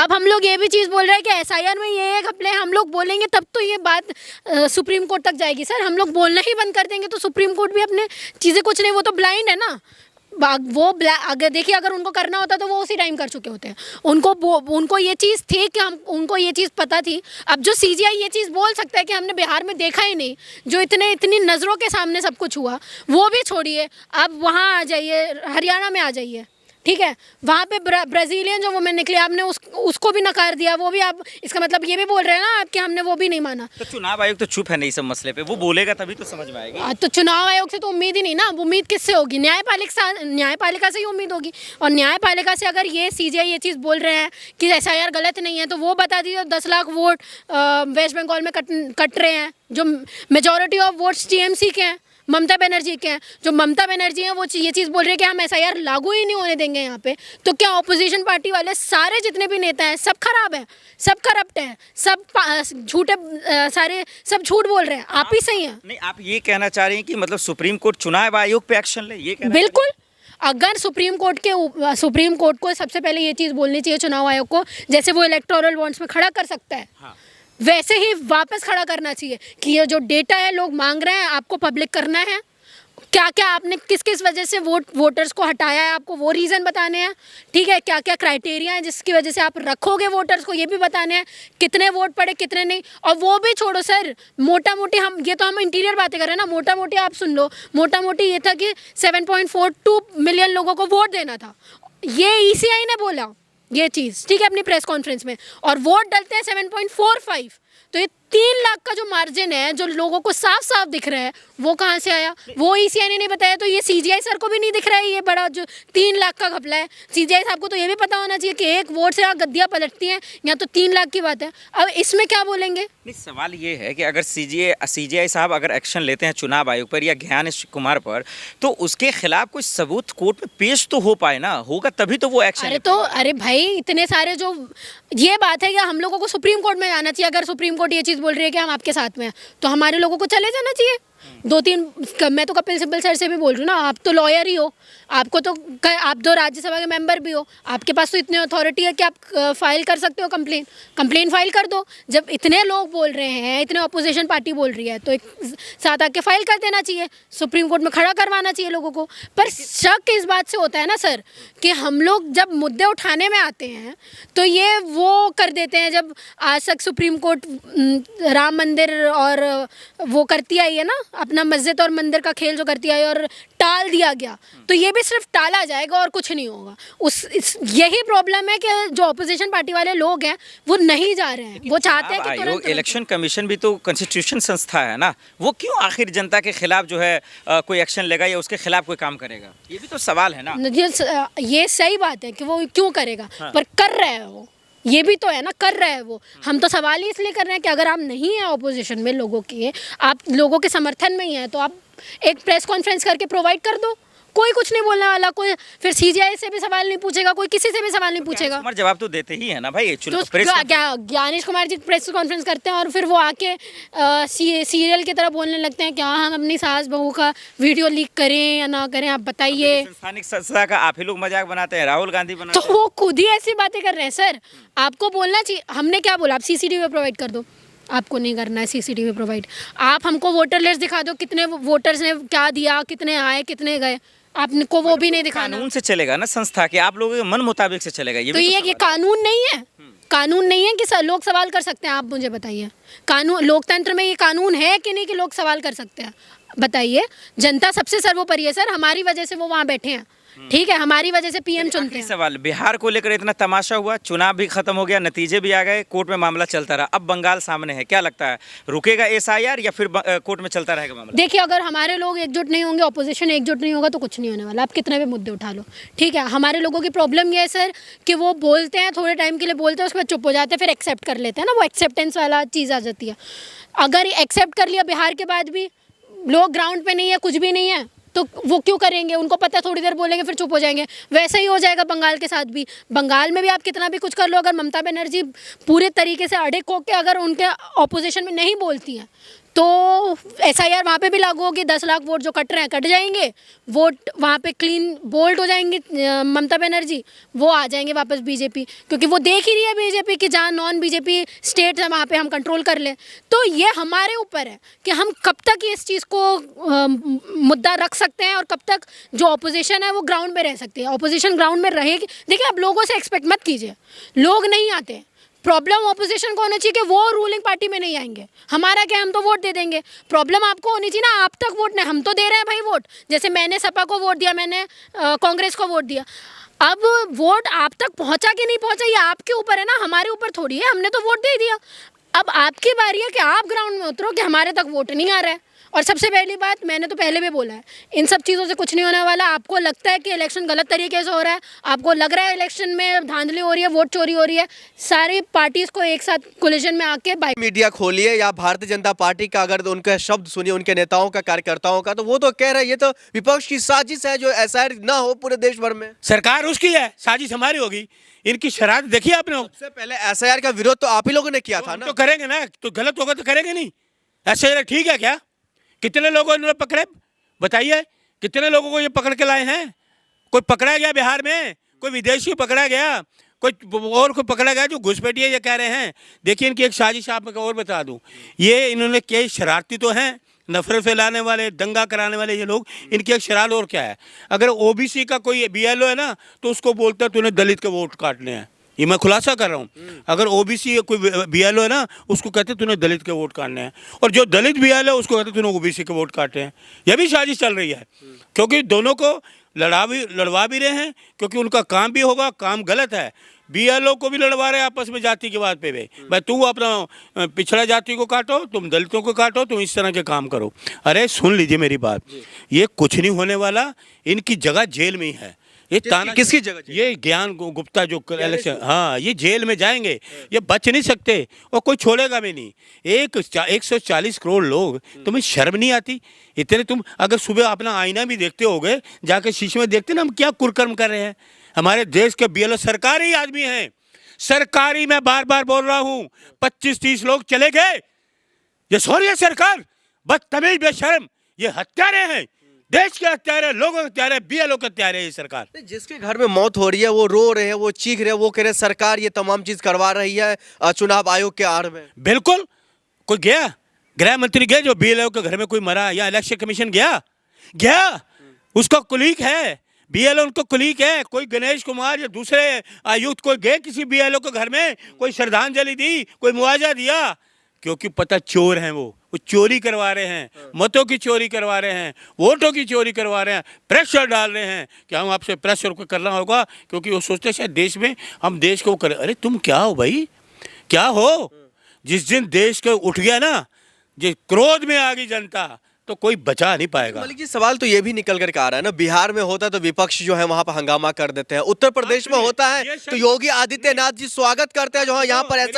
अब हम लोग ये भी चीज़ बोल रहे हैं कि एसआईआर में ये घपले हम लोग बोलेंगे तब तो ये बात सुप्रीम कोर्ट तक जाएगी। सर हम लोग बोलना ही बंद कर देंगे तो सुप्रीम कोर्ट भी अपने चीज़ें कुछ नहीं, वो तो ब्लाइंड है ना। अगर देखिए अगर उनको करना होता तो वो उसी टाइम कर चुके होते हैं। उनको ये चीज़ थी कि उनको ये चीज़ पता थी। अब जो सीजीआई ये चीज़ बोल सकता है कि हमने बिहार में देखा ही नहीं, जो इतनी नज़रों के सामने सब कुछ हुआ, वो भी छोड़िए। अब वहाँ आ जाइए, हरियाणा में आ जाइए, ठीक है, वहाँ पे ब्राज़ीलियन जो वुमेन निकले, आपने उसको भी नकार दिया। वो भी आप इसका मतलब ये भी बोल रहे हैं ना आप कि हमने वो भी नहीं माना। तो चुनाव आयोग तो चुप है नहीं सब मसले पे, वो बोलेगा तभी तो समझ में आएगी। तो चुनाव आयोग से तो उम्मीद ही नहीं ना, उम्मीद किससे होगी? न्यायपालिका से ही उम्मीद होगी। और न्यायपालिका से अगर ये सीजीआई ये चीज़ बोल रहे हैं कि एसआईआर गलत नहीं है, तो वो बता दीजिए 10 लाख वोट वेस्ट बंगाल में कट रहे हैं, जो मेजॉरिटी ऑफ वोट्स टीएमसी के हैं, ममता बनर्जी के हैं। जो ममता बनर्जी हैं वो ये चीज़ बोल रही है कि हम एसआईआर लागू ही नहीं होने देंगे यहाँ पे। तो क्या ऑपोजिशन पार्टी वाले सारे जितने भी नेता हैं सब खराब हैं, सब करप्ट हैं, सब झूठे, सारे सब झूठ बोल रहे हैं? आप ही सही हैं। नहीं, आप ये कहना चाह रही हैं कि मतलब सुप्रीम कोर्ट चुनाव आयोग पे एक्शन ले, ये कहना? बिल्कुल। अगर सुप्रीम कोर्ट को सबसे पहले ये चीज़ बोलनी चाहिए चुनाव आयोग को, जैसे वो इलेक्टोरल बॉन्ड्स में खड़ा कर सकता है, हाँ, वैसे ही वापस खड़ा करना चाहिए कि ये जो डेटा है लोग मांग रहे हैं आपको पब्लिक करना है। क्या क्या आपने किस किस वजह से वोटर्स को हटाया है, आपको वो रीज़न बताने हैं, ठीक है। क्या क्या क्राइटेरिया है जिसकी वजह से आप रखोगे वोटर्स को, ये भी बताने हैं। कितने वोट पड़े कितने नहीं। और वो भी छोड़ो सर, मोटा मोटी हम इंटीरियर बातें कर रहे हैं ना, मोटा मोटी आप सुन लो। मोटा मोटी ये था कि 7.42 मिलियन लोगों को वोट देना था, ये ईसीआई ने बोला ये चीज़, ठीक है, अपनी प्रेस कॉन्फ्रेंस में। और वोट डलते हैं 7.45। तो ये 3 लाख का जो मार्जिन है जो लोगों को साफ साफ दिख रहा है, वो कहाँ से आया? वो ईसीआई ने नहीं बताया, तो ये सीजीआई सर को भी नहीं दिख रहा है ये बड़ा जो 3 लाख का घपला है। सीजीआई साहब को तो ये भी पता होना चाहिए कि एक वोट से गद्दियाँ पलटती हैं, या तो 3 लाख की बात है। अब इसमें क्या बोलेंगे? नहीं, सवाल ये है कि अगर सीजीआई साहब अगर एक्शन लेते हैं चुनाव आयोग पर या ज्ञानेश कुमार पर, तो उसके खिलाफ कोई सबूत कोर्ट में पेश तो हो पाए ना, होगा तभी तो वो एक्शन। अरे भाई, इतने सारे जो ये बात है कि हम लोगों को सुप्रीम कोर्ट में आना चाहिए। अगर सुप्रीम कोर्ट ये चीज़ बोल रही है कि हम आपके साथ में हैं, तो हमारे लोगों को चले जाना चाहिए। 2-3 मैं तो कपिल सिब्बल सर से भी बोल रही हूँ ना, आप तो लॉयर ही हो, आपको तो आप 2 राज्यसभा के मेंबर भी हो, आपके पास तो इतनी अथॉरिटी है कि आप फाइल कर सकते हो कंप्लेन फाइल कर दो। जब इतने लोग बोल रहे हैं, इतने अपोजिशन पार्टी बोल रही है, तो एक साथ आके फाइल कर देना चाहिए, सुप्रीम कोर्ट में खड़ा करवाना चाहिए लोगों को। पर शक इस बात से होता है ना सर कि हम लोग जब मुद्दे उठाने में आते हैं तो ये वो कर देते हैं। जब आज तक सुप्रीम कोर्ट राम मंदिर और वो करती आई है ना, अपना मस्जिद और मंदिर का खेल जो करती आई, और टाल दिया गया, तो ये भी सिर्फ टाला जाएगा और कुछ नहीं होगा। यही प्रॉब्लम है कि जो ऑपोजिशन पार्टी वाले लोग हैं वो नहीं जा रहे हैं, वो चाहते हैं कि तुरंत इलेक्शन कमीशन भी तो कॉन्स्टिट्यूशन संस्था है ना, वो क्यों आखिर जनता के खिलाफ जो है कोई एक्शन लेगा या उसके खिलाफ कोई काम करेगा? ये भी तो सवाल है ना। ये सही बात है कि वो क्यों करेगा, हाँ। पर कर रहे हैं वो, ये भी तो है ना, कर रहे हैं वो। हम तो सवाल ही इसलिए कर रहे हैं कि अगर आप नहीं हैं ऑपोजिशन में लोगों के, आप लोगों के समर्थन में ही हैं, तो आप एक प्रेस कॉन्फ्रेंस करके प्रोवाइड कर दो। कोई कुछ नहीं बोलने वाला, कोई फिर सीजीआई से भी सवाल नहीं पूछेगा, कोई किसी से भी सवाल नहीं पूछेगा। कुमार जवाब तो देते ही है ना भाई। तो क्या ज्ञानेश कुमार जी प्रेस कॉन्फ्रेंस करते हैं और फिर वो आके सीरियल की तरह बोलने लगते हैं कि हाँ हम अपनी सास बहू का वीडियो लीक करें या ना करें, आप बताइए। संस्थानिक संस्था का आप ही लोग मजाक बनाते हैं, राहुल गांधी बनाते हैं। तो वो खुद ही ऐसी बातें कर रहे हैं सर, आपको बोलना चाहिए। हमने क्या बोला? आप सीसीटीवी प्रोवाइड कर दो, आपको नहीं करना है सीसीटीवी प्रोवाइड। आप हमको वोटर लिस्ट दिखा दो, कितने वोटर्स ने क्या दिया, कितने आए कितने गए, आपको वो भी नहीं दिखाना। कानून से चलेगा ना संस्था के, आप लोगों के मन मुताबिक से चलेगा। ये तो ये कानून नहीं है, कानून नहीं है कि लोग सवाल कर सकते हैं। आप मुझे बताइए, कानून लोकतंत्र में ये कानून है कि नहीं कि लोग सवाल कर सकते हैं? बताइए। जनता सबसे सर्वोपरि है सर, हमारी वजह से वो वहाँ बैठे हैं, ठीक है, हमारी वजह से पीएम चुनते हैं। सवाल, बिहार को लेकर इतना तमाशा हुआ, चुनाव भी खत्म हो गया, नतीजे भी आ गए, कोर्ट में मामला चलता रहा, अब बंगाल सामने है, क्या लगता है रुकेगा एसआईआर या फिर कोर्ट में चलता रहेगा मामला? देखिए, अगर हमारे लोग एकजुट नहीं होंगे, ऑपोजिशन एकजुट नहीं होगा, तो कुछ नहीं होने वाला। आप कितने भी मुद्दे उठा लो, ठीक है। हमारे लोगों की प्रॉब्लम ये है सर कि वो बोलते हैं, थोड़े टाइम के लिए बोलते हैं, उसके बाद चुप हो जाते हैं, फिर एक्सेप्ट कर लेते हैं ना, वो एक्सेप्टेंस वाला चीज़ आ जाती है। अगर एक्सेप्ट कर लिया बिहार के बाद भी, लोग ग्राउंड पे नहीं है, कुछ भी नहीं है, तो वो क्यों करेंगे? उनको पता है थोड़ी देर बोलेंगे फिर चुप हो जाएंगे। वैसा ही हो जाएगा बंगाल के साथ भी। बंगाल में भी आप कितना भी कुछ कर लो, अगर ममता बनर्जी पूरे तरीके से अड़े को के अगर उनके ऑपोजिशन में नहीं बोलती हैं, तो SIR वहाँ पे भी लागू होगी, 10 लाख वोट जो कट रहे हैं कट जाएंगे, वोट वहाँ पे क्लीन बोल्ड हो जाएंगे, ममता बनर्जी वो आ जाएंगे वापस बीजेपी, क्योंकि वो देख ही रही है बीजेपी कि जहाँ नॉन बीजेपी स्टेट है वहाँ पे हम कंट्रोल कर लें। तो ये हमारे ऊपर है कि हम कब तक इस चीज़ को मुद्दा रख सकते हैं और कब तक जो ऑपोजिशन है वो ग्राउंड में रह सकती है। ऑपोजिशन ग्राउंड में रहेगी, देखिए आप लोगों से एक्सपेक्ट मत कीजिए, लोग नहीं आते। प्रॉब्लम ऑपोजिशन को होना चाहिए कि वो रूलिंग पार्टी में नहीं आएंगे, हमारा क्या, हम तो वोट दे देंगे। प्रॉब्लम आपको होनी चाहिए ना, आप तक वोट नहीं, हम तो दे रहे हैं भाई वोट, जैसे मैंने सपा को वोट दिया, मैंने कांग्रेस को वोट दिया, अब वोट आप तक पहुंचा कि नहीं पहुंचा ये आपके ऊपर है ना, हमारे ऊपर थोड़ी है, हमने तो वोट दे दिया। अब आपकी बारी है कि आप ग्राउंड में उतरो कि हमारे तक वोट नहीं आ रहा है। और सबसे पहली बात, मैंने तो पहले भी बोला है, इन सब चीज़ों से कुछ नहीं होने वाला। आपको लगता है कि इलेक्शन गलत तरीके से हो रहा है, आपको लग रहा है इलेक्शन में धांधली हो रही है, वोट चोरी हो रही है, सारी पार्टीज को एक साथ कोलिजन में आके मीडिया खोलिए या भारतीय जनता पार्टी का अगर उनके शब्द सुनिए, उनके नेताओं का, कार्यकर्ताओं का, तो वो तो कह रहे हैं ये तो विपक्ष की साजिश है जो SIR ना हो पूरे देश भर में। सरकार उसकी है, साजिश हमारी होगी। इनकी शरारत देखिए आपने। सबसे पहले SIR का विरोध तो आप ही लोगों ने किया था ना। तो करेंगे ना, तो गलत होगा तो करेंगे नहीं। SIR ठीक है क्या? कितने लोगों ने पकड़े बताइए, कितने लोगों को ये पकड़ के लाए हैं? कोई पकड़ा गया बिहार में? कोई विदेशी पकड़ा गया? कोई पकड़ा गया जो घुसपैठिए ये कह रहे हैं? देखिए इनकी एक साजिश आपको और बता दूं, ये इन्होंने कई शरारती तो हैं, नफरत फैलाने वाले, दंगा कराने वाले ये लोग, इनकी एक शरारत और क्या है, अगर OBC का कोई BLO है ना तो उसको बोलता है तूने दलित के वोट काटने हैं। ये मैं खुलासा कर रहा हूँ, अगर OBC कोई BLO है ना उसको कहते तूने दलित के वोट काटने हैं, और जो दलित BLO उसको कहते तूने OBC के वोट काटे हैं। यह भी साजिश चल रही है, क्योंकि दोनों को लड़वा भी रहे हैं, क्योंकि उनका काम भी होगा, काम गलत है। BLO को भी लड़वा रहे हैं आपस में जाति के बात पे भाई तू अपना पिछड़ा जाति को काटो, तुम दलितों को काटो, तुम इस तरह के काम करो। अरे सुन लीजिए मेरी बात, ये कुछ नहीं होने वाला, इनकी जगह जेल में ही है। ये ताना किसकी जगह? ये ज्ञान गुप्ता जो इलेक्शन, हाँ ये जेल में जाएंगे, ये बच नहीं सकते और कोई छोड़ेगा भी नहीं। 140 करोड़ लोग, तुम्हें शर्म नहीं आती? इतने तुम अगर सुबह अपना आईना भी देखते होगे, जाके शीशे में देखते ना हम क्या कुकर्म कर रहे हैं। हमारे देश के BLO सरकारी आदमी हैं, सरकारी, मैं बार बार बोल रहा हूँ, 25-30 लोग चले गए। ये सो रही है सरकार, बदतमीज, बेशर्म, ये हत्यारे हैं, देश के हत्यारे, लोगों के हत्यारे, BLO के हत्यारे। ये सरकार जिसके घर में मौत हो रही है वो रो रहे हैं, वो चीख रहे हैं, वो कह रहे हैं सरकार ये तमाम चीज करवा रही है चुनाव आयोग के आड़ में। बिल्कुल। कोई गया, गृह मंत्री गए जो BLO के घर में कोई मरा, या इलेक्शन कमीशन गया, उसका कुलीग है, BLO उनको कुलीग है। कोई गणेश कुमार या दूसरे आयुक्त कोई गए किसी BLO के घर में, कोई श्रद्धांजलि दी, कोई मुआवजा दिया? क्योंकि पता चोर हैं, वो चोरी करवा रहे हैं, मतों की चोरी करवा रहे हैं, वोटों की चोरी करवा रहे हैं, प्रेशर डाल रहे हैं कि हम आपसे प्रेशर को करना होगा, क्योंकि वो सोचते हैं शायद देश में हम देश को करें। अरे तुम क्या हो भाई, क्या हो? जिस दिन देश को उठ गया ना, जिस क्रोध में आ गई जनता, तो कोई बचा नहीं पाएगा। मलिक जी सवाल तो ये भी निकल कर आ रहा है ना, बिहार में होता है तो विपक्ष जो है वहां पर हंगामा कर देते हैं, उत्तर प्रदेश में होता है तो योगी आदित्यनाथ जी स्वागत करते हैं जो यहाँ पर ऐसा